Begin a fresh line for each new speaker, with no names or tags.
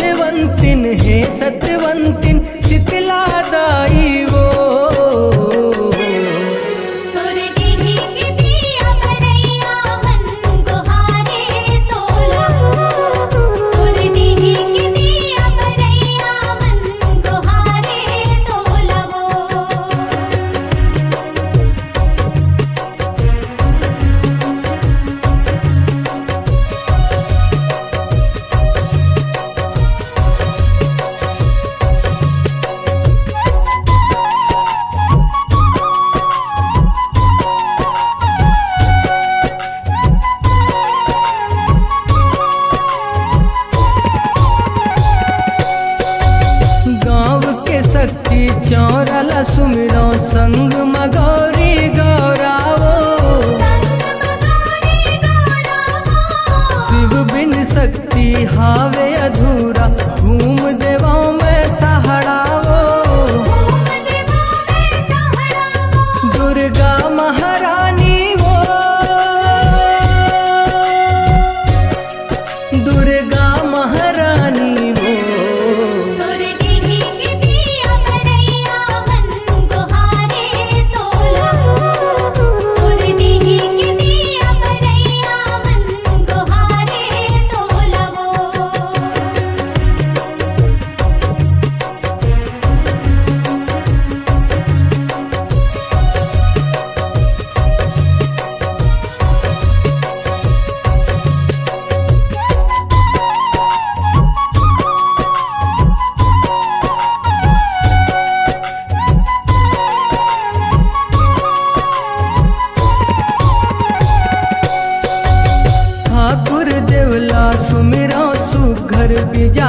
गुणवंतिन हे सतवंतिन शीतला दाई वो। शक्ति चौरला सुमिरो संग मगौरी गौरावो। शिव बिन शक्ति हावे अधूरा घूम देवाओं में सहारावो। दुर्गा महारानी वो, दुर्गा महारानी वो। सुमिरो सुघर बिजा